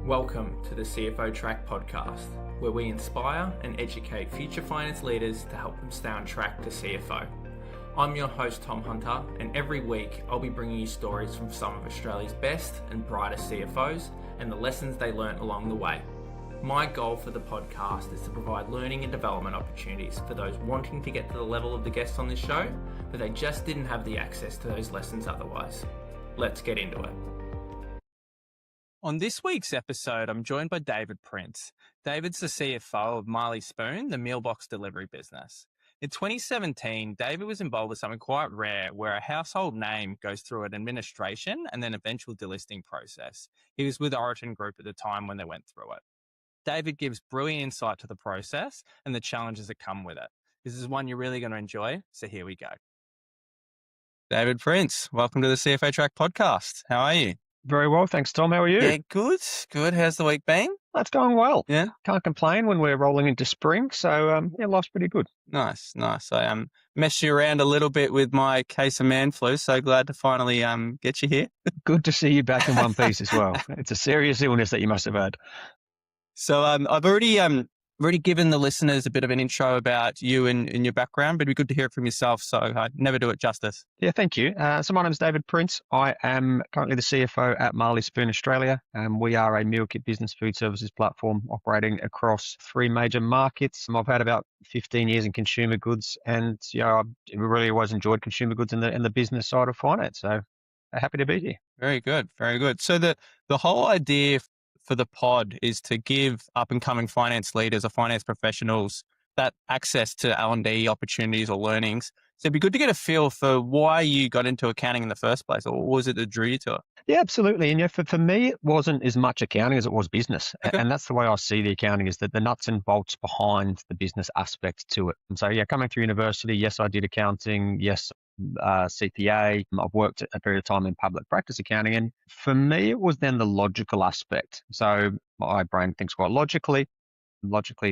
Welcome to the CFO Track podcast, where we inspire and educate future finance leaders to help them stay on track to CFO. I'm your host, Tom Hunter, and every week I'll be bringing you stories from some of Australia's best and brightest CFOs and the lessons they learnt along the way. My goal for the podcast is to provide learning and development opportunities for those wanting to get to the level of the guests on this show, but they just didn't have the access to those lessons otherwise. Let's get into it. On this week's episode, I'm joined by David Prince. David's the CFO of Marley Spoon, the mealbox delivery business. In 2017, David was involved with something quite rare where a household name goes through an administration and then eventual delisting process. He was with Origin Group at the time when they went through it. David gives brilliant insight to the process and the challenges that come with it. This is one you're really going to enjoy, so here we go. David Prince, welcome to the CFO Track podcast. How are you? Very well, thanks, Tom. How are you? Yeah, good. How's the week been? That's going well. Yeah. Can't complain when we're rolling into spring. So, life's pretty good. Nice. I messed you around a little bit with my case of man flu, so glad to finally get you here. Good to see you back in one piece as well. It's a serious illness that you must have had. So I've already given the listeners a bit of an intro about you and your background, but it'd be good to hear it from yourself, so I never do it justice. Yeah, thank you. So my name's David Prince. I am currently the CFO at Marley Spoon Australia. We are a meal kit business food services platform operating across 3 major markets. I've had about 15 years in consumer goods, and I've really always enjoyed consumer goods in the business side of finance. So happy to be here. Very good. So the whole idea for the pod is to give up-and-coming finance leaders or finance professionals that access to L&D opportunities or learnings. So it'd be good to get a feel for why you got into accounting in the first place, or what was it that drew you to it? Yeah, absolutely. And for me, it wasn't as much accounting as it was business. Okay. And that's the way I see the accounting, is that the nuts and bolts behind the business aspect to it. And so, coming through university, yes, I did accounting. Yes, CPA. I've worked a period of time in public practice accounting. And for me, it was then the logical aspect. So my brain thinks quite logically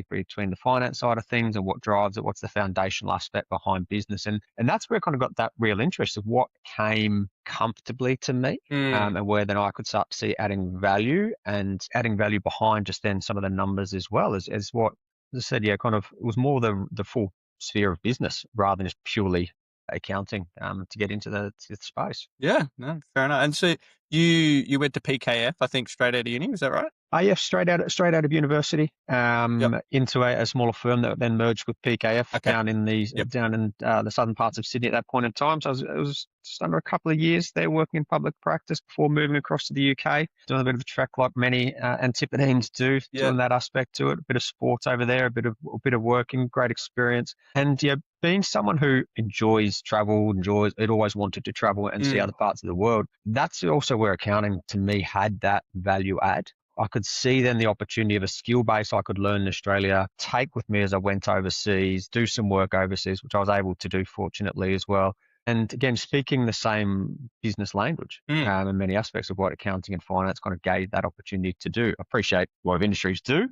between the finance side of things and what drives it, what's the foundational aspect behind business. And that's where I kind of got that real interest of what came comfortably to me, and where then I could start to see adding value behind just then some of the numbers as well as what, as I said, kind of it was more the full sphere of business rather than just purely accounting to get into the space. Yeah, no, fair enough. And so you went to PKF, I think, straight out of uni, is that right? Yeah, straight out of university, into a smaller firm that then merged with PKF down in the southern parts of Sydney at that point in time. So it was just under a couple of years there working in public practice before moving across to the UK, doing a bit of a track like many Antipodeans do, doing that aspect to it, a bit of sports over there, a bit of working, great experience. And being someone who enjoys travel, it always wanted to travel and see other parts of the world. That's also where accounting to me had that value add. I could see then the opportunity of a skill base I could learn in Australia, take with me as I went overseas, do some work overseas, which I was able to do fortunately as well. And again, speaking the same business language in many aspects of what accounting and finance kind of gave that opportunity to do. I appreciate a lot of industries do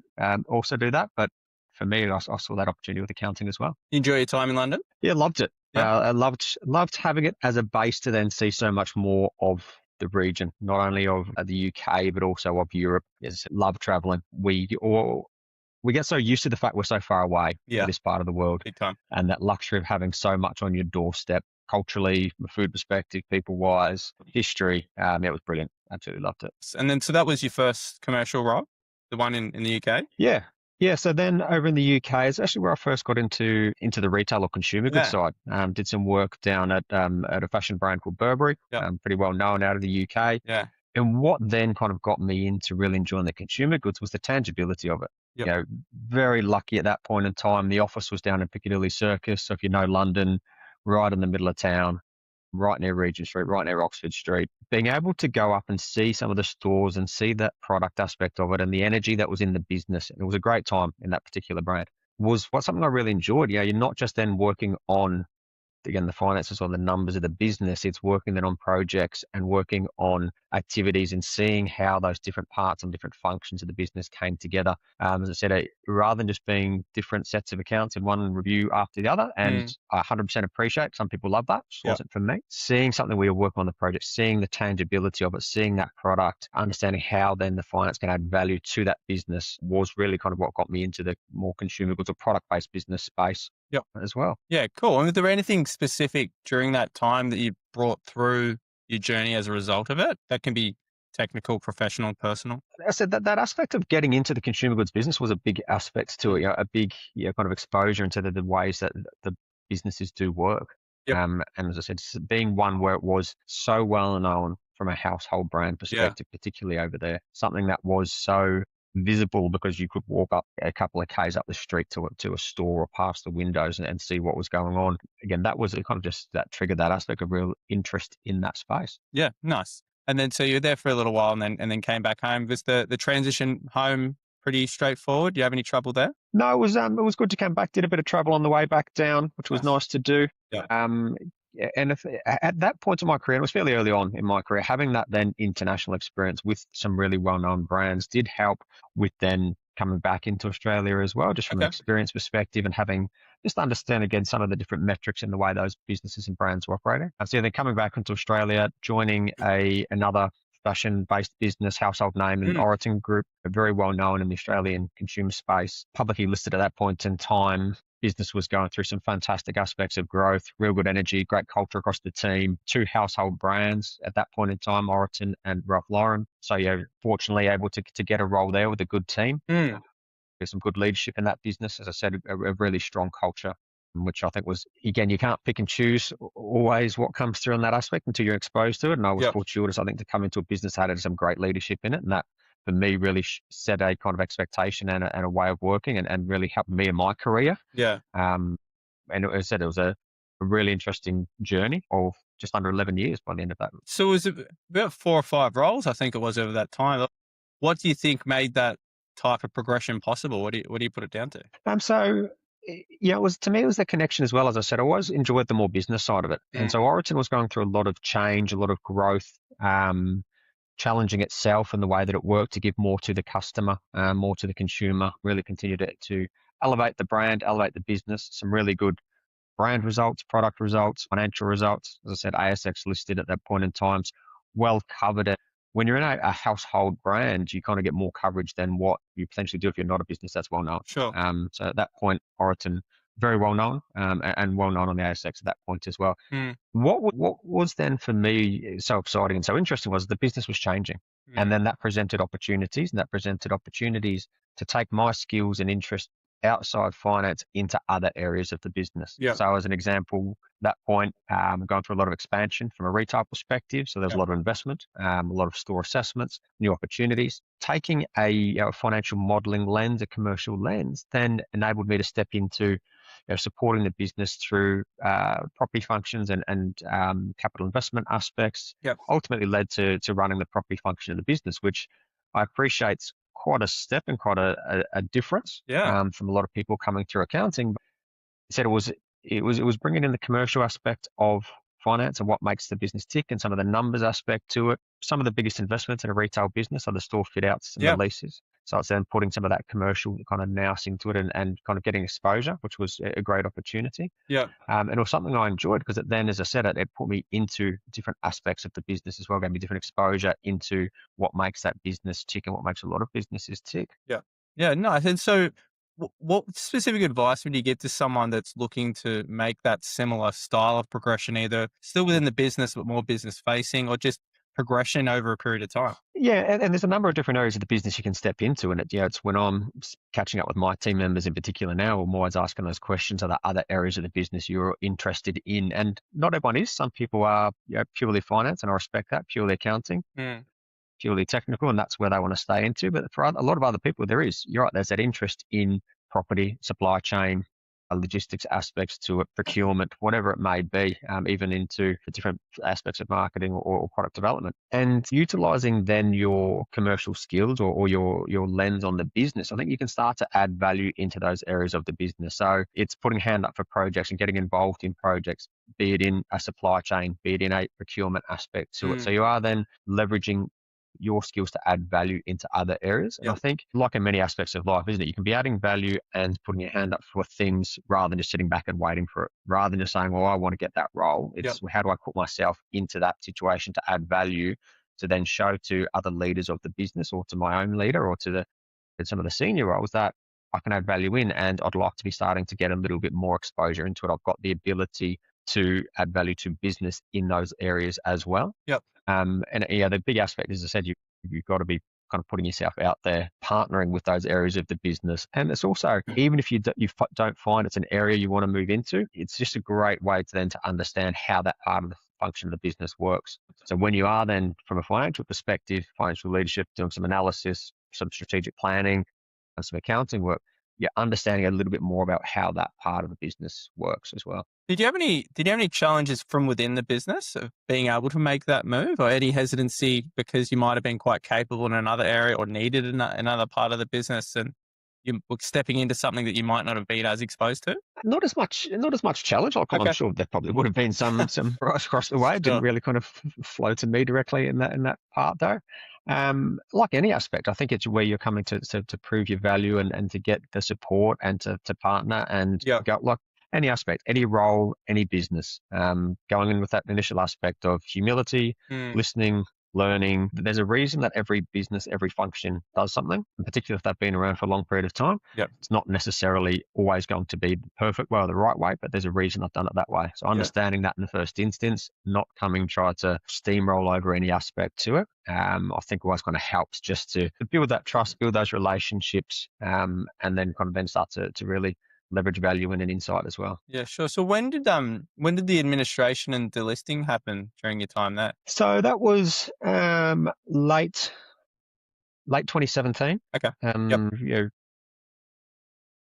also do that, but for me, I saw that opportunity with accounting as well. You enjoy your time in London? Yeah, loved it. Yeah. I loved having it as a base to then see so much more of the region, not only of the UK, but also of Europe. Yes, love traveling. We get so used to the fact we're so far away from this part of the world. Big time. And that luxury of having so much on your doorstep, culturally, from a food perspective, people-wise, history. It was brilliant. Absolutely loved it. And then, so that was your first commercial role, the one in the UK? Yeah, so then over in the UK is actually where I first got into the retail or consumer goods side. Did some work down at a fashion brand called Burberry, pretty well known out of the UK. Yeah. And what then kind of got me into really enjoying the consumer goods was the tangibility of it. Yep. Very lucky at that point in time. The office was down in Piccadilly Circus, so if you know London, right in the middle of town, right near Regent Street, right near Oxford Street. Being able to go up and see some of the stores and see that product aspect of it and the energy that was in the business, and it was a great time in that particular brand, was something I really enjoyed. You're not just then working on again, the finances or the numbers of the business. It's working then on projects and working on activities and seeing how those different parts and different functions of the business came together. As I said, rather than just being different sets of accounts in one review after the other, and I 100% appreciate, some people love that, just wasn't for me. Seeing something we work on the project, seeing the tangibility of it, seeing that product, understanding how then the finance can add value to that business was really kind of what got me into the more consumer goods or product-based business space as well. Yeah, cool. And was there anything specific during that time that you brought through your journey as a result of it? That can be technical, professional, personal. I said that aspect of getting into the consumer goods business was a big aspect to it, a big kind of exposure into the ways that the businesses do work. And as I said, being one where it was so well known from a household brand perspective, particularly over there, something that was so visible because you could walk up a couple of k's up the street to a store or past the windows and see what was going on. Again, that was kind of just that triggered that aspect of real interest in that space. Yeah, nice. And then so you were there for a little while and then came back home. Was the transition home pretty straightforward? Do you have any trouble there? No, it was good to come back. Did a bit of travel on the way back down, which was nice to do. And at that point in my career, it was fairly early on in my career, having that then international experience with some really well-known brands did help with then coming back into Australia as well, just from an experience perspective and having just understand again some of the different metrics in the way those businesses and brands are operating. And so then coming back into Australia, joining another fashion-based business, household name, an Oroton Group, very well known in the Australian consumer space, publicly listed at that point in time. Business was going through some fantastic aspects of growth, real good energy, great culture across the team, 2 household brands at that point in time, Oroton and Ralph Lauren. So fortunately able to get a role there with a good team. There's some good leadership in that business. As I said, a really strong culture, which I think was, again, you can't pick and choose always what comes through in that aspect until you're exposed to it. And I was fortunate, I think, to come into a business that had some great leadership in it. And that, for me, really set a kind of expectation and a way of working and really helped me in my career. And as I said, it was a really interesting journey of just under 11 years by the end of that. So it was about 4 or 5 roles, I think it was, over that time. What do you think made that type of progression possible? What do you put it down to? So it was, to me, it was the connection as well. As I said, I always enjoyed the more business side of it. And so Oroton was going through a lot of change, a lot of growth, challenging itself and the way that it worked to give more to the customer, more to the consumer, really continue to elevate the brand, elevate the business, some really good brand results, product results, financial results. As I said, ASX-listed at that point in time, well covered. When you're in a household brand, you kind of get more coverage than what you potentially do if you're not a business that's well known. Sure. So at that point, Oroton, very well known, and well known on the ASX at that point as well. What was then for me so exciting and so interesting was the business was changing, and then that presented opportunities, to take my skills and interest outside finance into other areas of the business. So as an example, that point, going through a lot of expansion from a retail perspective. So there's a lot of investment, a lot of store assessments, new opportunities. Taking a financial modeling lens, a commercial lens, then enabled me to step into supporting the business through property functions and capital investment aspects. Ultimately led to running the property function of the business, which I appreciate's quite a step and quite a difference from a lot of people coming through accounting. But he said it was bringing in the commercial aspect of finance and what makes the business tick and some of the numbers aspect to it. Some of the biggest investments in a retail business are the store fit outs and the leases. So it's then putting some of that commercial kind of nous into it and kind of getting exposure, which was a great opportunity. And it was something I enjoyed because it then, as I said, it put me into different aspects of the business as well, gave me different exposure into what makes that business tick and what makes a lot of businesses tick. Yeah, nice. And so what specific advice would you give to someone that's looking to make that similar style of progression, either still within the business, but more business facing, or just progression over a period of time? Yeah, and there's a number of different areas of the business you can step into, and it's when I'm catching up with my team members in particular now, I'm always asking those questions: are there other areas of the business you're interested in? And not everyone is. Some people are purely finance, and I respect that, purely accounting, purely technical, and that's where they want to stay into. But for a lot of other people, you're right, there's that interest in property, supply chain, logistics aspects to it, procurement, whatever it may be, even into the different aspects of marketing or product development. And utilizing then your commercial skills or your lens on the business, I think you can start to add value into those areas of the business. So it's putting hand up for projects and getting involved in projects, be it in a supply chain, be it in a procurement aspect to it. So you are then leveraging your skills to add value into other areas. And I think, like in many aspects of life, isn't it? You can be adding value and putting your hand up for things rather than just sitting back and waiting for it, rather than just saying, well, I want to get that role. It's how do I put myself into that situation to add value to then show to other leaders of the business or to my own leader or to some of the senior roles that I can add value in, and I'd like to be starting to get a little bit more exposure into it. I've got the ability to add value to business in those areas as well. And the big aspect, as I said, you've got to be kind of putting yourself out there, partnering with those areas of the business. And it's also, even if you don't find it's an area you want to move into, it's just a great way to understand how that part of the function of the business works. So when you are then, from a financial perspective, financial leadership, doing some analysis, some strategic planning, and some accounting work, you're understanding a little bit more about how that part of the business works as well. Did you have any challenges from within the business of being able to make that move, or any hesitancy because you might have been quite capable in another area or needed another part of the business, and you were stepping into something that you might not have been as exposed to? Not as much challenge. I'm sure there probably would have been some right across the way. It didn't really kind of flow to me directly in that part though. Like any aspect, I think it's where you're coming to prove your value and to get the support and to partner and go, like any aspect, any role, any business, going in with that initial aspect of humility, listening, learning. There's a reason that every business, every function does something, and particularly if they've been around for a long period of time. It's not necessarily always going to be the perfect way or the right way, but there's a reason I've done it that way. So understanding that in the first instance, not try to steamroll over any aspect to it, I think always kind of helps just to build that trust, build those relationships, and then start to really leverage value in an insight as well. Yeah, sure. So when did the administration and delisting happen during your time there? So that was late 2017. Okay.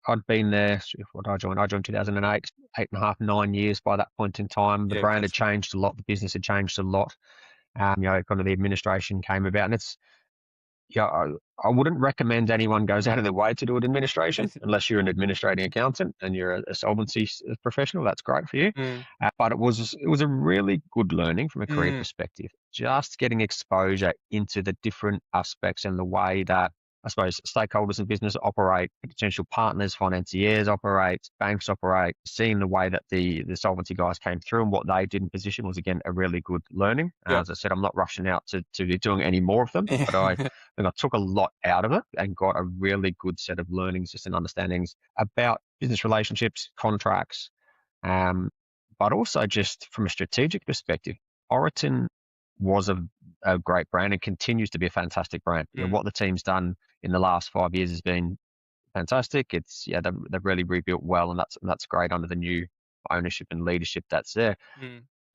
I'd been there. What I joined 2008, 8.5, 9 years by that point in time. The brand had changed a lot. The business had changed a lot. Kind of the administration came about, and it's. I wouldn't recommend anyone goes out of their way to do an administration unless you're an administrating accountant and you're a solvency professional. That's great for you. But it was a really good learning from a career perspective, just getting exposure into the different aspects and the way that, I suppose, stakeholders in business operate, potential partners, financiers operate, banks operate. Seeing the way that the solvency guys came through and what they did in position was, again, a really good learning. As I said, I'm not rushing out to be doing any more of them, but I think I took a lot out of it and got a really good set of learnings, just in understandings about business relationships, contracts, but also just from a strategic perspective. Oriton was a great brand and continues to be a fantastic brand. What the team's done in the last 5 years has been fantastic. It's they've really rebuilt well, and that's great under the new ownership and leadership that's there.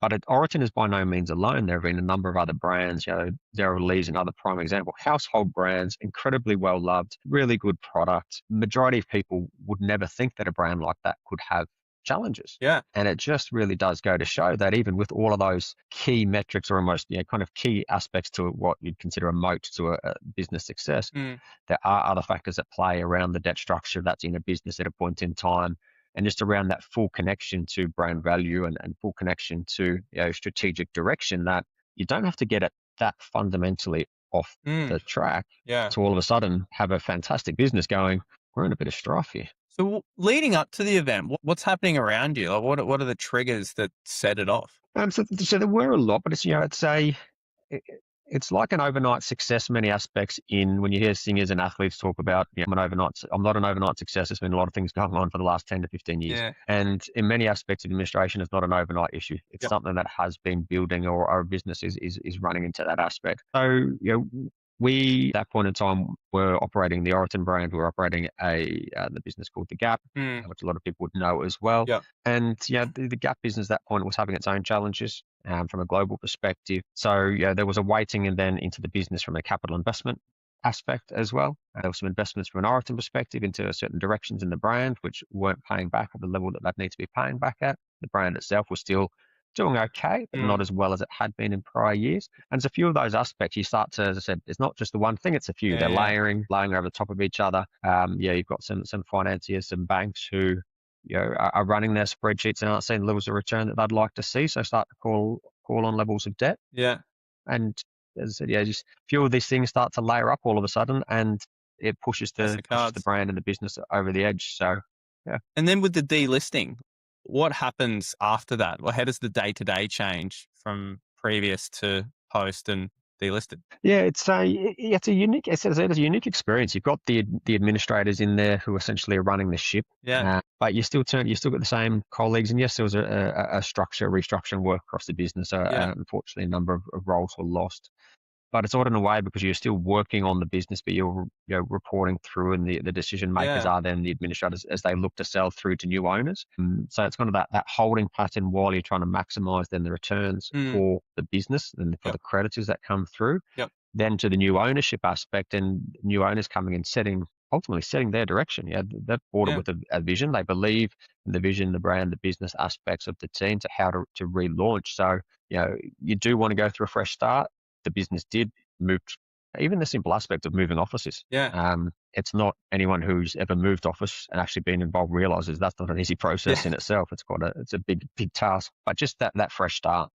But Oriton is by no means alone. There have been a number of other brands. Daryl Lee's another prime example. Household brands, incredibly well loved, really good product. Majority of people would never think that a brand like that could have challenges. And it just really does go to show that even with all of those key metrics, or almost kind of key aspects to what you'd consider a moat to a business success, there are other factors at play around the debt structure that's in a business at a point in time, and just around that full connection to brand value and full connection to strategic direction, that you don't have to get it that fundamentally off the track to all of a sudden have a fantastic business going, we're in a bit of strife here. So leading up to the event, what's happening around you? Like what are the triggers that set it off? So there were a lot, but it's like an overnight success in many aspects. In when you hear singers and athletes talk about, I'm not an overnight success. There's been a lot of things going on for the last 10 to 15 years. And in many aspects of administration, it's not an overnight issue. It's something that has been building, or our business is running into that aspect. So, we, at that point in time, were operating the Oriton brand. We were operating the business called The Gap, which a lot of people would know as well. And the Gap business at that point was having its own challenges from a global perspective. So there was a weighting and then into the business from a capital investment aspect as well. There were some investments from an origin perspective into certain directions in the brand, which weren't paying back at the level that they'd need to be paying back at. The brand itself was still doing okay, but not as well as it had been in prior years. And there's a few of those aspects you start to, as I said, it's not just the one thing, it's a few. They're layering over the top of each other. You've got some financiers, some banks who are running their spreadsheets and aren't seeing levels of return that they'd like to see. So start to call on levels of debt. Yeah. And as I said, just a few of these things start to layer up all of a sudden, and it pushes the brand and the business over the edge. So, yeah. And then with the delisting, what happens after that? Well, how does the day-to-day change from previous to post and delisted? Yeah, it's a unique, as I said, it's a unique experience. You've got the administrators in there who essentially are running the ship. Yeah. But you still got the same colleagues, and yes, there was a restructuring work across the business. Unfortunately, a number of roles were lost. But it's odd in a way because you're still working on the business, but you're reporting through, and the decision makers are then the administrators as they look to sell through to new owners. So it's kind of that holding pattern while you're trying to maximise then the returns for the business and for the creditors that come through. Then to the new ownership aspect and new owners coming and ultimately setting their direction. They've bought it with a vision. They believe in the vision, the brand, the business aspects of the team to how to relaunch. So you do want to go through a fresh start. The business did move, even the simple aspect of moving offices. It's not anyone who's ever moved office and actually been involved realizes that's not an easy process in itself. It's a big task, but just that fresh start.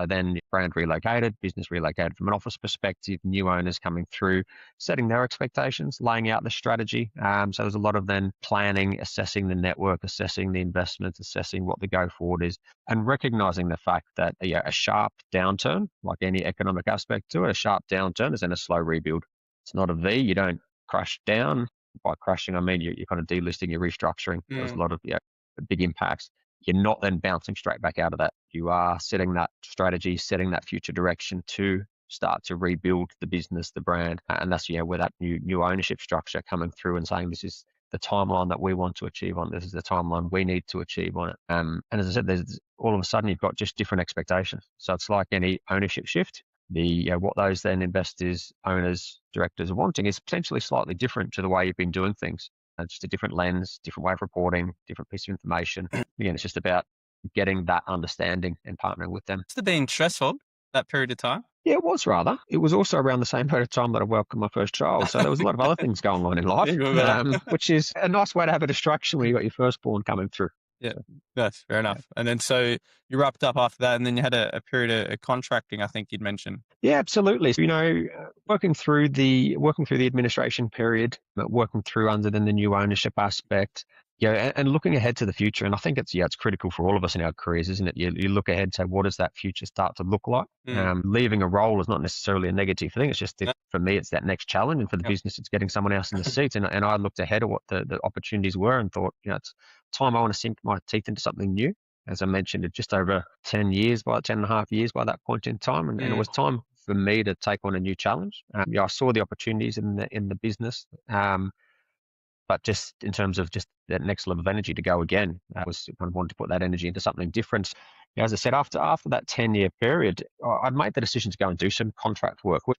Then brand relocated, business relocated from an office perspective, new owners coming through, setting their expectations, laying out the strategy. So there's a lot of then planning, assessing the network, assessing the investments, assessing what the go forward is, and recognizing the fact that a sharp downturn, like any economic aspect to it, a sharp downturn is then a slow rebuild. It's not a V. You don't crash down. By crashing, I mean you're kind of delisting, you're restructuring. There's a lot of big impacts. You're not then bouncing straight back out of that. You are setting that strategy, setting that future direction to start to rebuild the business, the brand. And that's where that new ownership structure coming through and saying this is the timeline that we want to achieve on. This is the timeline we need to achieve on it. And as I said, there's all of a sudden you've got just different expectations. So it's like any ownership shift. What those then investors, owners, directors are wanting is potentially slightly different to the way you've been doing things. Just a different lens, different way of reporting, different piece of information. Again, it's just about getting that understanding and partnering with them. Must have been stressful that period of time. Yeah, it was rather. It was also around the same period of time that I welcomed my first child. So there was a lot of other things going on in life, which is a nice way to have a distraction when you got your firstborn coming through. Yeah, that's fair enough. And then so you wrapped up after that, and then you had a period of contracting, I think you'd mentioned. Yeah, absolutely. Working through the administration period, but working through under then the new ownership aspect, and looking ahead to the future. And I think it's critical for all of us in our careers, isn't it? You look ahead and say, what does that future start to look like? Leaving a role is not necessarily a negative thing. It's just for me, it's that next challenge, and for the business, it's getting someone else in the seat. And I looked ahead at what the opportunities were and thought, it's time I want to sink my teeth into something new. As I mentioned, it's just over 10 and a half years by that point in time. And it was time for me to take on a new challenge. I saw the opportunities in the business, but just in terms of just that next level of energy to go again, I was kind of wanting to put that energy into something different. As I said, after that 10-year period, I'd made the decision to go and do some contract work, which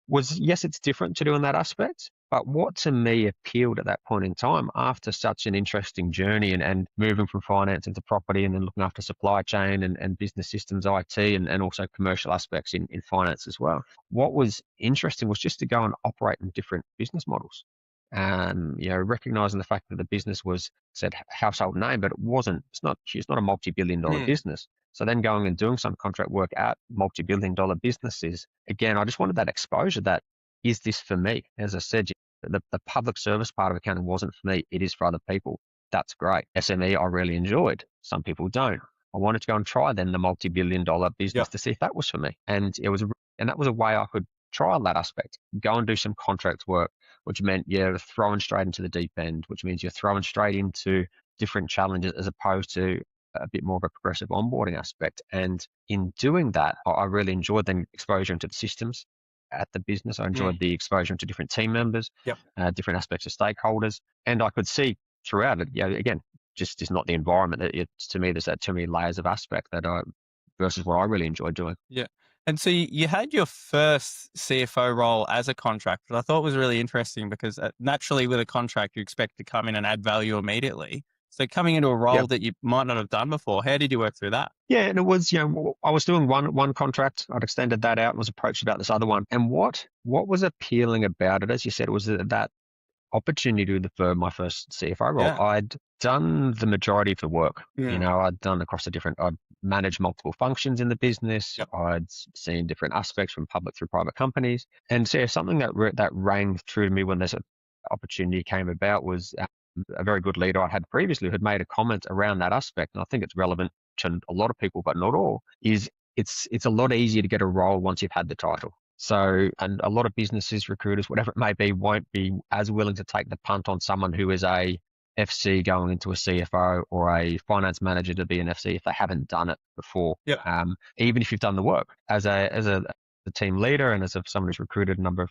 was, yes, it's different to do in that aspect, but what to me appealed at that point in time after such an interesting journey and moving from finance into property and then looking after supply chain and business systems, IT, and also commercial aspects in finance as well. What was interesting was just to go and operate in different business models. Recognizing the fact that the business was said household name, but she's not a multi-billion-dollar business. So then going and doing some contract work at multi-billion-dollar businesses, again, I just wanted that exposure. That is this for me? As I said, the public service part of accounting wasn't for me. It is for other people. That's great. SME, I really enjoyed. Some people don't. I wanted to go and try then the multi-billion-dollar business to see if that was for me. And that was a way I could trial that aspect, go and do some contract work, which meant you're throwing straight into the deep end, which means you're throwing straight into different challenges as opposed to a bit more of a progressive onboarding aspect. And in doing that, I really enjoyed the exposure into the systems at the business. I enjoyed the exposure into different team members, different aspects of stakeholders. And I could see throughout it, again, just is not the environment. To me, there's that too many layers of aspect versus what I really enjoy doing. Yeah. And so you had your first CFO role as a contractor. I thought was really interesting because naturally with a contract, you expect to come in and add value immediately. So coming into a role that you might not have done before, how did you work through that? Yeah, and it was, I was doing one contract. I'd extended that out and was approached about this other one. And what was appealing about it, as you said, it was that opportunity for my first CFO role. Yeah. I'd done the majority of the work. Mm. I'd done across I'd managed multiple functions in the business. Yep. I'd seen different aspects from public through private companies. And so something that rang true to me when this opportunity came about was a very good leader I had previously who had made a comment around that aspect. And I think it's relevant to a lot of people, but not all, is it's a lot easier to get a role once you've had the title. So, and a lot of businesses, recruiters, whatever it may be, won't be as willing to take the punt on someone who is a FC going into a CFO or a finance manager to be an FC if they haven't done it before. Yep. Even if you've done the work as a team leader and as someone who's recruited a number of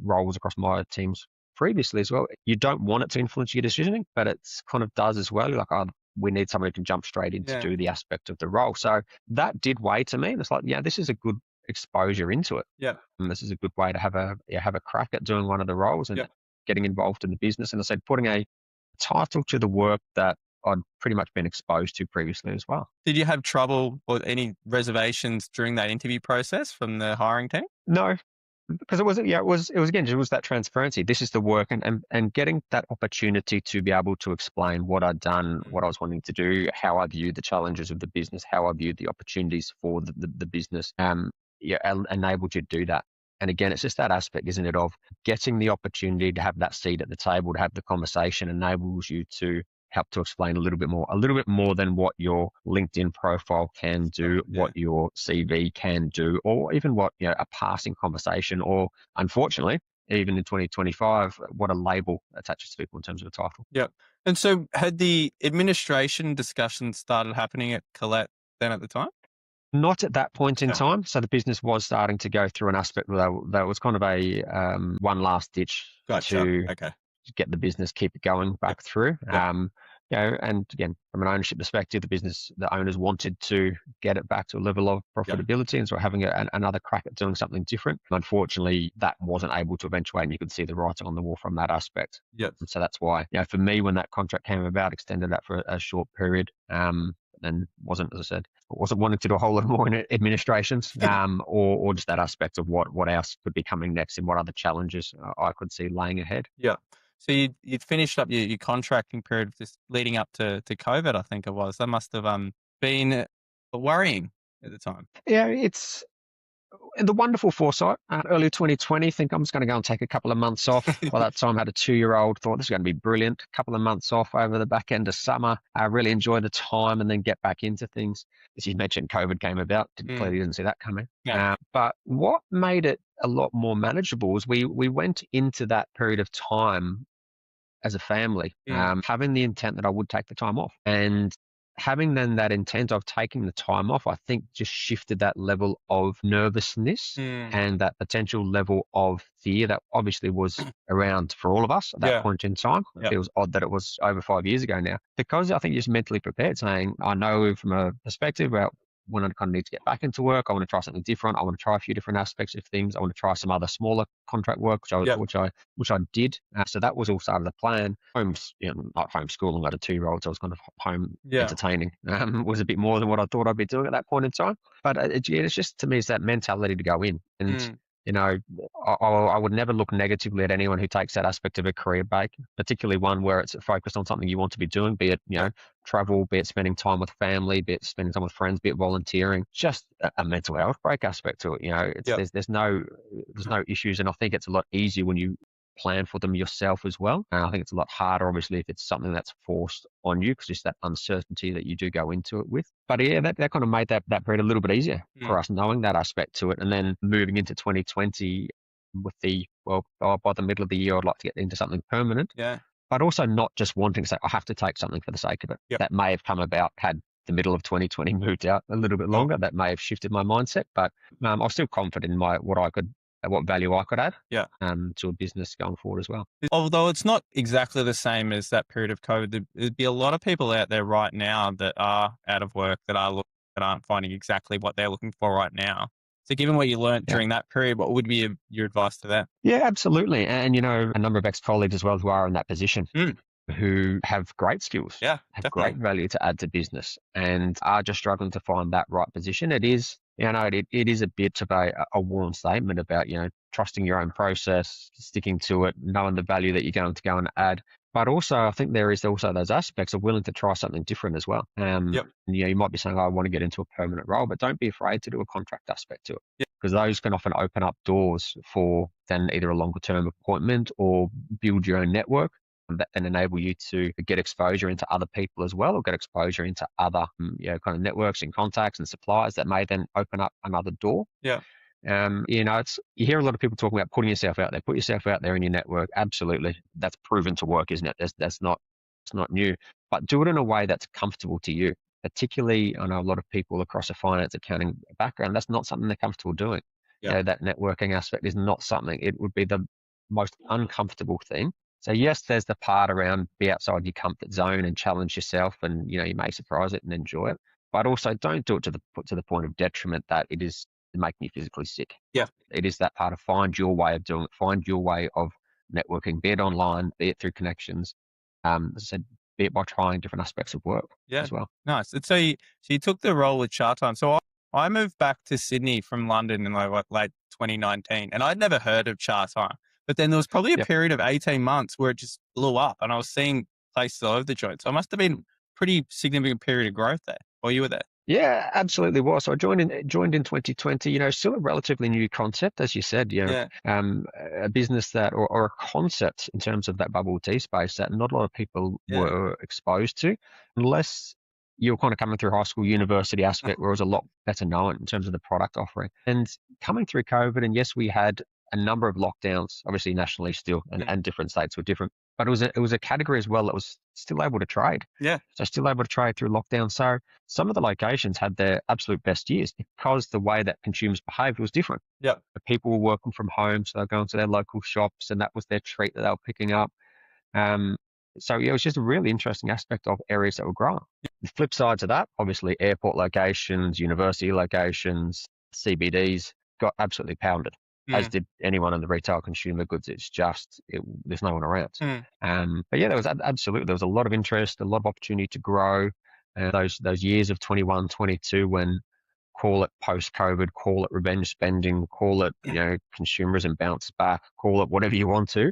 roles across my teams previously as well, you don't want it to influence your decisioning, but it's kind of does as well. You're like, we need someone who can jump straight in to do the aspect of the role. So that did weigh to me. And it's like, this is a good exposure into it. Yeah. And this is a good way to have a crack at doing one of the roles and getting involved in the business. And I said, putting a title to the work that I'd pretty much been exposed to previously as well. Did you have trouble or any reservations during that interview process from the hiring team? No, because it was that transparency. This is the work and getting that opportunity to be able to explain what I'd done, what I was wanting to do, how I viewed the challenges of the business, how I viewed the opportunities for the business. Enabled you to do that. And again, it's just that aspect, isn't it, of getting the opportunity to have that seat at the table, to have the conversation, enables you to help to explain a little bit more than what your LinkedIn profile can do, what your CV can do, or even what, a passing conversation, or unfortunately, even in 2025, what a label attaches to people in terms of a title. Yeah. And so had the administration discussions started happening at Colette then at the time? Not at that point in time. So the business was starting to go through an aspect where that was kind of a one last ditch to get the business, keep it going back through. And again, from an ownership perspective, the owners wanted to get it back to a level of profitability and so having another crack at doing something different. Unfortunately, that wasn't able to eventuate, and you could see the writing on the wall from that aspect. Yep. And so that's why, for me, when that contract came about, extended that for a short period. And wasn't, as I said, wasn't wanting to do a whole lot more in administrations, or just that aspect of what else could be coming next and what other challenges I could see laying ahead. Yeah. So you'd finished up your contracting period just leading up to COVID, I think it was. That must have been worrying at the time. Yeah, it's the wonderful foresight. Early 2020, think I'm just going to go and take a couple of months off. By that time, I had a 2-year-old, thought this is going to be brilliant. A couple of months off over the back end of summer. I really enjoy the time and then get back into things. As you mentioned, COVID came about. Clearly didn't see that coming. Yeah. But what made it a lot more manageable was we went into that period of time as a family, having the intent that I would take the time off. And having then that intent of taking the time off, I think just shifted that level of nervousness and that potential level of fear that obviously was around for all of us at that point in time. It feels odd that it was over 5 years ago now, because I think you're just mentally prepared, saying, I know from a perspective about when I kind of need to get back into work, I want to try something different. I want to try a few different aspects of things. I want to try some other smaller contract work, which I did. So that was all part of the plan. Not homeschooling, I had a 2-year-old, so I was kind of home entertaining. Was a bit more than what I thought I'd be doing at that point in time. But it's just, to me, it's that mentality to go in. And I would never look negatively at anyone who takes that aspect of a career break, particularly one where it's focused on something you want to be doing, be it, travel, be it spending time with family, be it spending time with friends, be it volunteering, just a mental health break aspect to it. There's no issues. And I think it's a lot easier when you plan for them yourself as well. And I think it's a lot harder, obviously, if it's something that's forced on you, because just that uncertainty that you do go into it with. But that kind of made that period a little bit easier for us, knowing that aspect to it. And then moving into 2020 with by the middle of the year, I'd like to get into something permanent. Yeah. But also not just wanting to say, I have to take something for the sake of it. Yep. That may have come about had the middle of 2020 moved out a little bit longer. That may have shifted my mindset, but I was still confident in what value I could add to a business going forward as well. Although it's not exactly the same as that period of COVID, there'd be a lot of people out there right now that are out of work, that aren't finding exactly what they're looking for right now. So given what you learned during that period, what would be your advice to them? Yeah, absolutely. And, a number of ex-colleagues as well who are in that position, who have great skills, Yeah, have definitely. great value to add to business, and are just struggling to find that right position. It is, it is a bit of a warm statement about, trusting your own process, sticking to it, knowing the value that you're going to go and add. But also, I think there is also those aspects of willing to try something different as well. Yep. You might be saying, I want to get into a permanent role, but don't be afraid to do a contract aspect to it. Yep. Because those can often open up doors for then either a longer term appointment or build your own network that then enable you to get exposure into other people as well, or get exposure into other kind of networks and contacts and suppliers that may then open up another door. Yeah. You hear a lot of people talking about putting yourself out there. Put yourself out there in your network. Absolutely, that's proven to work, isn't it? It's not new, but do it in a way that's comfortable to you. Particularly, I know a lot of people across a finance accounting background, that's not something they're comfortable doing. Yeah. That networking aspect is not something. It would be the most uncomfortable thing. So yes, there's the part around be outside your comfort zone and challenge yourself, and you may surprise it and enjoy it. But also don't do it to the point of detriment that it is making you physically sick. Yeah. It is that part of find your way of doing it, find your way of networking, be it online, be it through connections. As I said, be it by trying different aspects of work as well. Nice. And so you took the role with Chartime. So I moved back to Sydney from London in late 2019, and I'd never heard of Chartime. But then there was probably a period of 18 months where it just blew up, and I was seeing places all over the joint. So it must have been a pretty significant period of growth there while you were there. Yeah, absolutely was. So I joined in 2020, still a relatively new concept, as you said, a business that, or a concept in terms of that bubble tea space that not a lot of people were exposed to, unless you're kind of coming through high school, university aspect, where it was a lot better known in terms of the product offering. And coming through COVID, and yes, we had a number of lockdowns, obviously nationally still, and different states were different. But it was a category as well that was still able to trade. Yeah. So still able to trade through lockdown. So some of the locations had their absolute best years because the way that consumers behaved was different. Yeah. People were working from home, so they're going to their local shops, and that was their treat that they were picking up. So it was just a really interesting aspect of areas that were growing. The flip side to that, obviously, airport locations, university locations, CBDs got absolutely pounded. As did anyone in the retail consumer goods. It's just, there's no one around. But yeah, there was a lot of interest, a lot of opportunity to grow. Those years of 21, 22, when call it post-COVID, call it revenge spending, call it, consumerism bounce back, call it whatever you want to.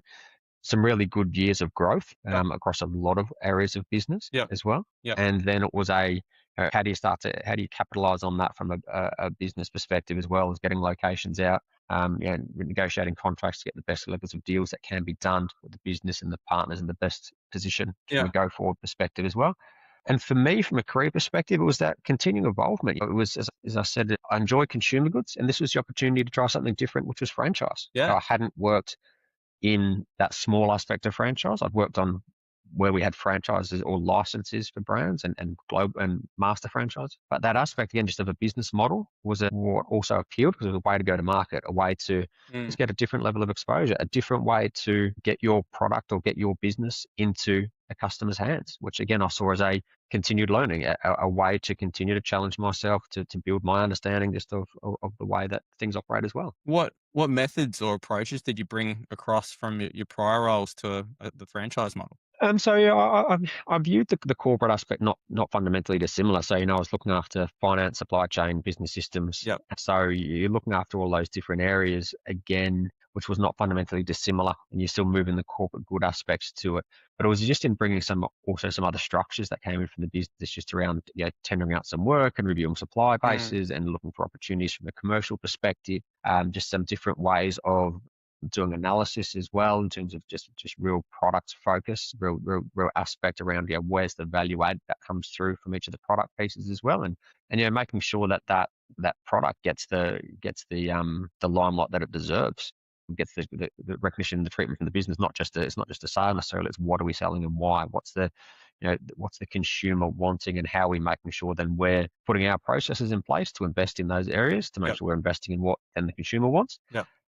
Some really good years of growth across a lot of areas of business as well. And then it was how do you capitalize on that from a business perspective, as well as getting locations out, negotiating contracts to get the best levels of deals that can be done with the business and the partners in the best position from a go forward perspective as well. And for me, from a career perspective, it was that continuing involvement. It was, as I said, I enjoy consumer goods, and this was the opportunity to try something different, which was franchise. So I hadn't worked in that small aspect of franchise. I'd worked on where we had franchises or licenses for brands and global and master franchise. But that aspect, again, just of a business model was what also appealed, because it was a way to go to market, a way to just get a different level of exposure, a different way to get your product or get your business into a customer's hands, which again, I saw as a continued learning, a way to continue to challenge myself to build my understanding just of the way that things operate as well. What methods or approaches did you bring across from your prior roles to the franchise model? So I viewed the corporate aspect not fundamentally dissimilar. So I was looking after finance, supply chain, business systems. Yep. So you're looking after all those different areas again, which was not fundamentally dissimilar, and you're still moving the corporate good aspects to it. But it was just in bringing some other structures that came in from the business, just around tendering out some work and reviewing supply bases and looking for opportunities from a commercial perspective. Just some different ways of doing analysis as well, in terms of just real product focus, real aspect around where's the value add that comes through from each of the product pieces as well, and making sure that product gets the limelight that it deserves, gets the recognition, the treatment from the business. It's not just a sale necessarily. It's what are we selling and why? What's the consumer wanting, and how are we making sure then we're putting our processes in place to invest in those areas to make sure we're investing in what then the consumer wants.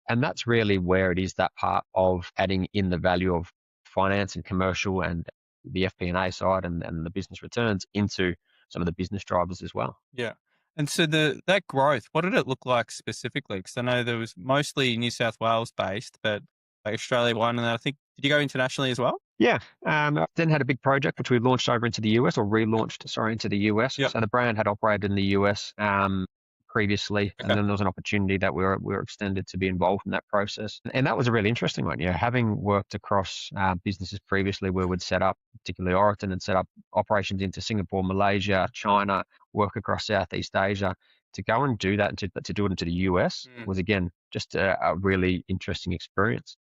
And that's really where it is, that part of adding in the value of finance and commercial and the FP&A side and the business returns into some of the business drivers as well. Yeah. And so that growth, what did it look like specifically? Because I know there was mostly New South Wales based, but like Australia one, and then I think, did you go internationally as well? Yeah. Then had a big project which we launched over into the US, or relaunched, sorry, into the US. Yep. So the brand had operated in the US previously, and then there was an opportunity that we were extended to be involved in that process. And that was a really interesting one. Having worked across businesses previously where we'd set up, particularly Oriton, and set up operations into Singapore, Malaysia, China, work across Southeast Asia, to go and do that and to do it into the US was, again, just a really interesting experience.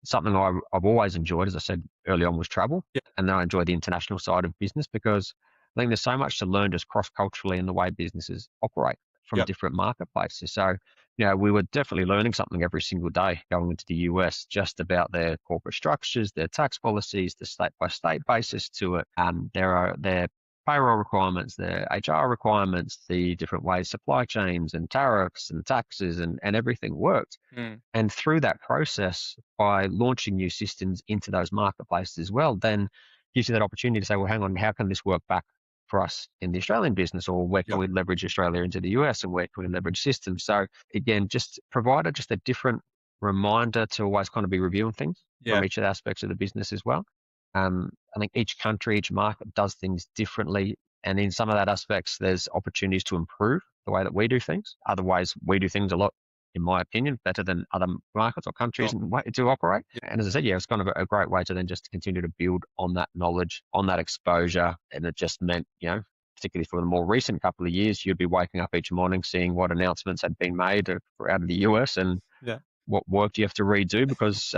Something I've always enjoyed, as I said early on, was travel. Yep. And then I enjoy the international side of business, because I think there's so much to learn just cross-culturally in the way businesses operate from Yep. different marketplaces. So, we were definitely learning something every single day going into the US, just about their corporate structures, their tax policies, the state-by-state basis to it. Their payroll requirements, their HR requirements, the different ways supply chains and tariffs and taxes and everything worked. And through that process, by launching new systems into those marketplaces as well, then gives you that opportunity to say, well, hang on, how can this work back for us in the Australian business, or where can we leverage Australia into the US, and where can we leverage systems? So again, just provided just a different reminder to always kind of be reviewing things from each of the aspects of the business as well. I think each country, each market does things differently. And in some of that aspects, there's opportunities to improve the way that we do things. Otherwise, we do things a lot, in my opinion, better than other markets or countries to operate. And as I said, it's kind of a great way to then just continue to build on that knowledge, on that exposure. And it just meant, particularly for the more recent couple of years, you'd be waking up each morning seeing what announcements had been made out of the US, and what work do you have to redo because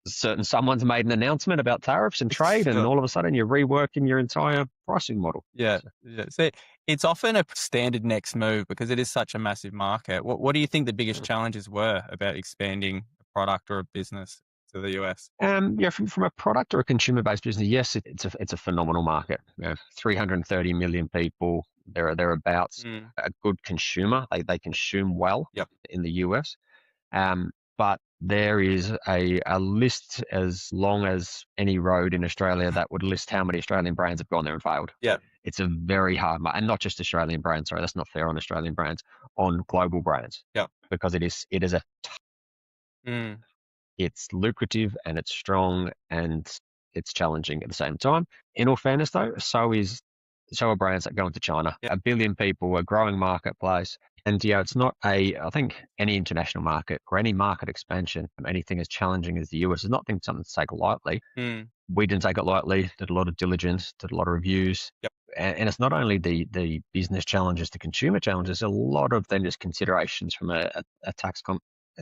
someone's made an announcement about tariffs and trade, and all of a sudden you're reworking your entire pricing model. So it's often a standard next move because it is such a massive market. What do you think the biggest challenges were about expanding a product or a business to the US? From a product or a consumer-based business, yes, it's a phenomenal market. 330 million people, thereabouts. A good consumer, they consume well in the US. But there is a list as long as any road in Australia that would list how many Australian brands have gone there and failed. It's a very hard market, and not just Australian brands. Sorry, that's not fair on Australian brands, on global brands. Because it is it's lucrative and it's strong and it's challenging at the same time. In all fairness, though, so are brands that go into China. 1 billion people, a growing marketplace. And it's not I think any international market or any market expansion, anything as challenging as the US, is not something to take lightly. We didn't take it lightly, did a lot of diligence, did a lot of reviews. And it's not only the business challenges, the consumer challenges, a lot of then just considerations from a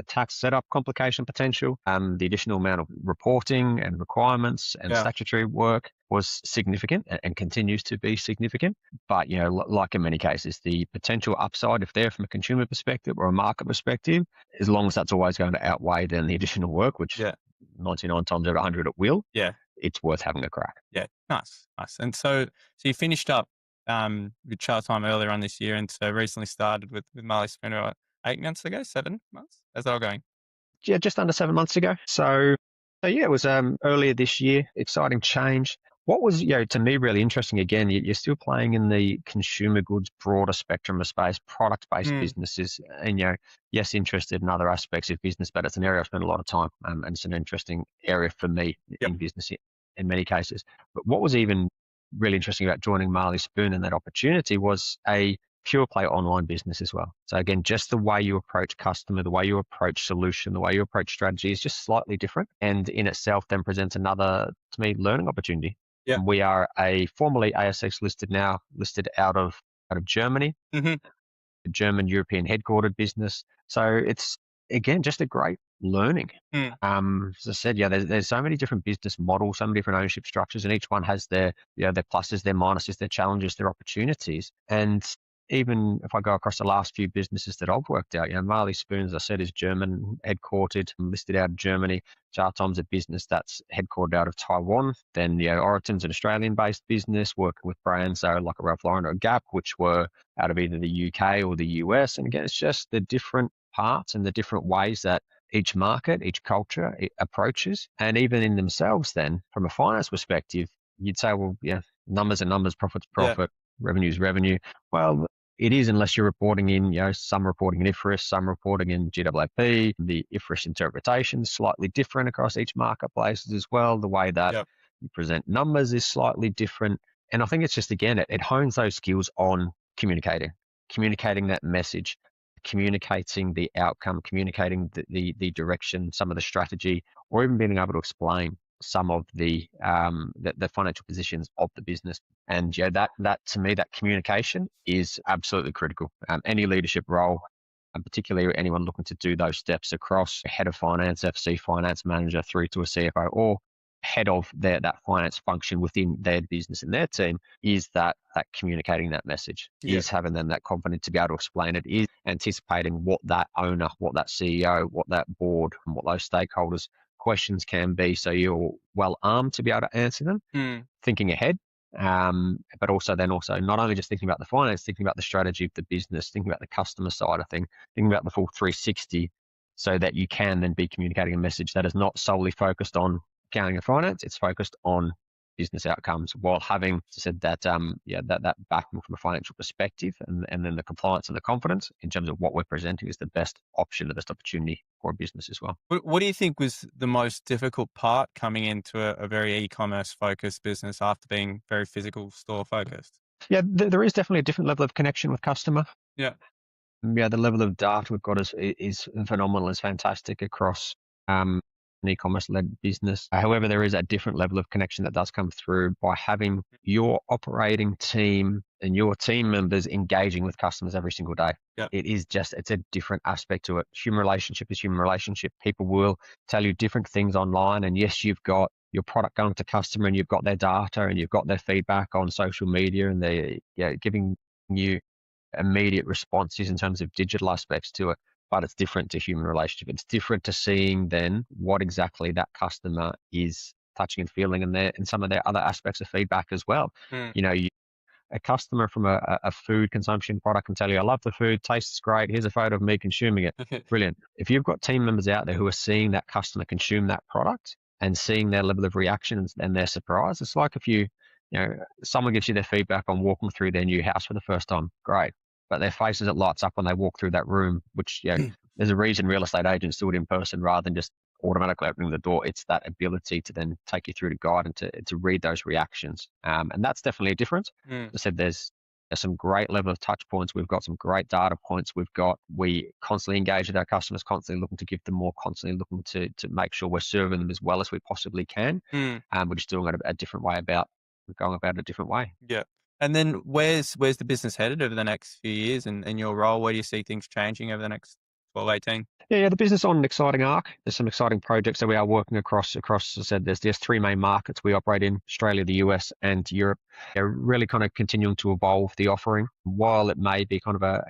tax setup complication potential. The additional amount of reporting and requirements and statutory work was significant and continues to be significant. But, like in many cases, the potential upside, if there from a consumer perspective or a market perspective, as long as that's always going to outweigh then the additional work, which 99 times out of 100 it will, it's worth having a crack. Nice. And so you finished up with Charles time earlier on this year, and so recently started with Marley Spoon 8 months ago, 7 months? How's that all going? Yeah, just under 7 months ago. So it was earlier this year. Exciting change. What was, to me really interesting, again, you're still playing in the consumer goods broader spectrum of space, product-based businesses, and yes, interested in other aspects of business, but it's an area I've spent a lot of time, and it's an interesting area for me in business in many cases. But what was even really interesting about joining Marley Spoon and that opportunity was a pure play online business as well. So again, just the way you approach customer, the way you approach solution, the way you approach strategy is just slightly different, and in itself then presents another, to me, learning opportunity. And we are a formerly ASX-listed, now listed out of Germany, a German European headquartered business. So it's, again, just a great learning. As I said, there's so many different business models, so many different ownership structures, and each one has their pluses, their minuses, their challenges, their opportunities. And even if I go across the last few businesses that I've worked out, Marley Spoon, as I said, is German headquartered, listed out of Germany. Chartom's a business that's headquartered out of Taiwan. Then, Oriton's an Australian-based business working with brands like a Ralph Lauren or a Gap, which were out of either the UK or the US. And again, it's just the different parts and the different ways that each market, each culture approaches. And even in themselves then, from a finance perspective, you'd say, well, numbers are numbers, profit's profit, revenue's revenue. Well, it is, unless you're reporting in, some reporting in IFRS, some reporting in GAAP. The IFRS interpretation is slightly different across each marketplace as well. The way that you present numbers is slightly different. And I think it's just, again, it hones those skills on communicating that message, communicating the outcome, communicating the direction, some of the strategy, or even being able to explain some of the financial positions of the business. And that to me, that communication is absolutely critical. Any leadership role, and particularly anyone looking to do those steps across head of finance, FC finance manager, through to a CFO, or head of that finance function within their business and their team, is that communicating that message, is having them that confident to be able to explain it, is anticipating what that owner, what that CEO, what that board, and what those stakeholders' questions can be, so you're well armed to be able to answer them, thinking ahead. But also not only just thinking about the finance, thinking about the strategy of the business, thinking about the customer side of things, thinking about the full 360, so that you can then be communicating a message that is not solely focused on accounting and finance. It's focused on business outcomes, while having said that, that backing from a financial perspective, and then the compliance and the confidence in terms of what we're presenting is the best option, the best opportunity for a business as well. What do you think was the most difficult part coming into a very e-commerce focused business after being very physical store focused? Yeah, there is definitely a different level of connection with customer. Yeah. The level of data we've got is phenomenal, is fantastic across an e-commerce led business. However, there is a different level of connection that does come through by having your operating team and your team members engaging with customers every single day. Yep. It's a different aspect to it. Human relationship is human relationship. People will tell you different things online, and yes, you've got your product going to customer, and you've got their data, and you've got their feedback on social media, and they're giving you immediate responses in terms of digital aspects to it. But it's different to human relationship. It's different to seeing then what exactly that customer is touching and feeling, and some of their other aspects of feedback as well. A customer from a food consumption product can tell you, I love the food, tastes great, here's a photo of me consuming it. Brilliant. If you've got team members out there who are seeing that customer consume that product and seeing their level of reactions and their surprise, it's like if someone gives you their feedback on walking through their new house for the first time, great. But their faces, it lights up when they walk through that room, which there's a reason real estate agents do it in person rather than just automatically opening the door. It's that ability to then take you through to guide and to read those reactions. And that's definitely a difference. As I said, there's some great level of touch points. We've got some great data points. We constantly engage with our customers, constantly looking to give them more, constantly looking to make sure we're serving them as well as we possibly can. We're just doing it a different way going about it a different way. Yeah. And then where's the business headed over the next few years, and your role? Where do you see things changing over the next 12, 18? Yeah, the business on an exciting arc. There's some exciting projects that we are working across. As I said, there's 3 main markets we operate in: Australia, the US, and Europe. They're really kind of continuing to evolve the offering. While it may be kind of a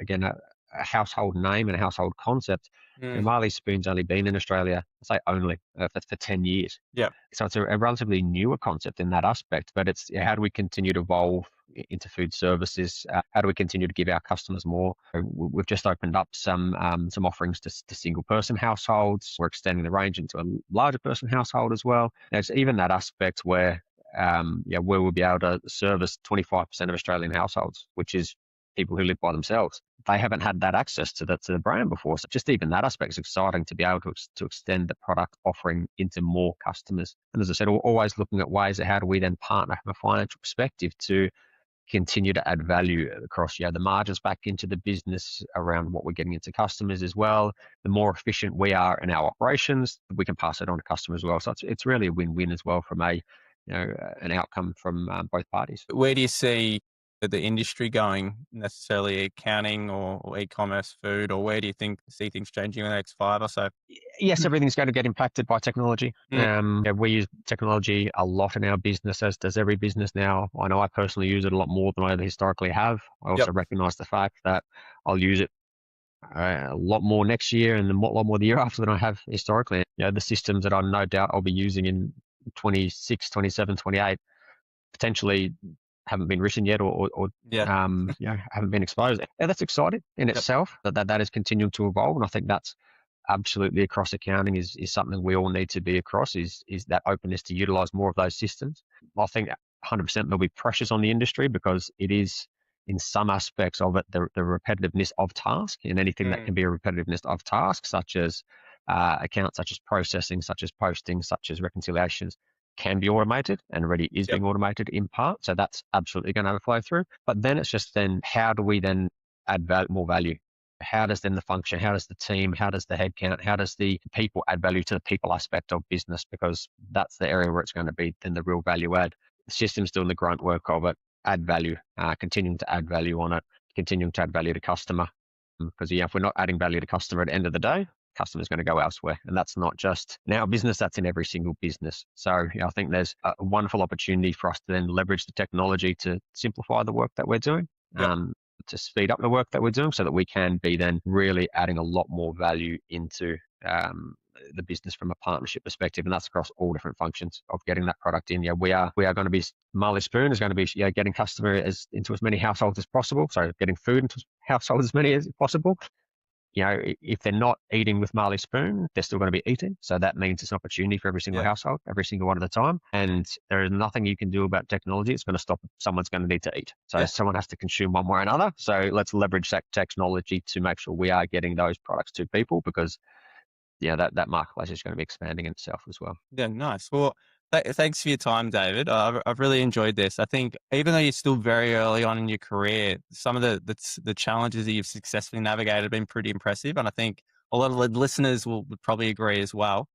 household name and a household concept, Marley Spoon's only been in Australia, I say only, for 10 years. Yeah. So it's a relatively newer concept in that aspect, but it's how do we continue to evolve into food services? How do we continue to give our customers more? We've just opened up some offerings to single person households. We're extending the range into a larger person household as well. There's even that aspect where we'll be able to service 25% of Australian households, which is people who live by themselves. They haven't had that access to the brand before. So just even that aspect is exciting, to be able to extend the product offering into more customers. And as I said, we're always looking at ways of how do we then partner from a financial perspective to continue to add value across the margins back into the business around what we're getting into customers as well. The more efficient we are in our operations, we can pass it on to customers as well. So it's really a win-win as well from an outcome from both parties. Where do you see the industry going, necessarily accounting or e-commerce food, or where do you see things changing in the next 5 or so? Yes, everything's going to get impacted by technology. We use technology a lot in our business, as does every business now. I know I personally use it a lot more than I historically have. I also recognize the fact that I'll use it a lot more next year and a lot more the year after than I have historically. The systems that I no doubt I'll be using in 26, 27, 28 potentially haven't been written yet or haven't been exposed. And that's exciting in itself, that is continuing to evolve. And I think that's absolutely across accounting is something we all need to be across, is that openness to utilize more of those systems. I think 100% there'll be pressures on the industry because it is in some aspects of it, the repetitiveness of task, and anything that can be a repetitiveness of task, such as accounts, such as processing, such as posting, such as reconciliations, can be automated and already is being automated in part. So that's absolutely going to flow through. But then it's just then how do we then add more value? How does then the function, how does the team, how does the headcount, how does the people add value to the people aspect of business? Because that's the area where it's going to be then the real value add. The system's doing the grunt work of it, add value, continuing to add value on it, continuing to add value to customer. Because if we're not adding value to customer at the end of the day, customer's going to go elsewhere. And that's not just in our business, that's in every single business. So I think there's a wonderful opportunity for us to then leverage the technology to simplify the work that we're doing, to speed up the work that we're doing so that we can be then really adding a lot more value into the business from a partnership perspective. And that's across all different functions of getting that product in. We are going to be, Marley Spoon is going to be getting customer into as many households as possible. So getting food into households as many as possible. If they're not eating with Marley Spoon, they're still going to be eating. So that means it's an opportunity for every single household, every single one at a time. And there is nothing you can do about technology. It's going to stop. Someone's going to need to eat. So someone has to consume one way or another. So let's leverage that technology to make sure we are getting those products to people, because that marketplace is going to be expanding in itself as well. Yeah, nice. Well, thanks for your time, David. I've really enjoyed this. I think even though you're still very early on in your career, some of the challenges that you've successfully navigated have been pretty impressive. And I think a lot of the listeners would probably agree as well.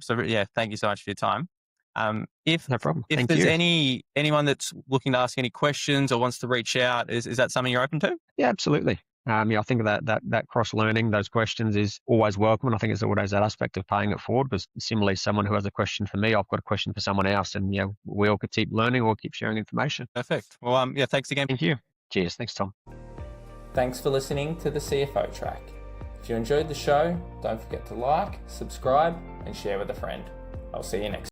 So thank you so much for your time. No problem. If there's anyone that's looking to ask any questions or wants to reach out, is that something you're open to? Yeah, absolutely. I think that cross-learning, those questions is always welcome. And I think it's always that aspect of paying it forward, because similarly, someone who has a question for me, I've got a question for someone else, and we all could keep learning or keep sharing information. Perfect. Well, thanks again. Thank you. Cheers. Thanks, Tom. Thanks for listening to the CFO Track. If you enjoyed the show, don't forget to like, subscribe, and share with a friend. I'll see you next time.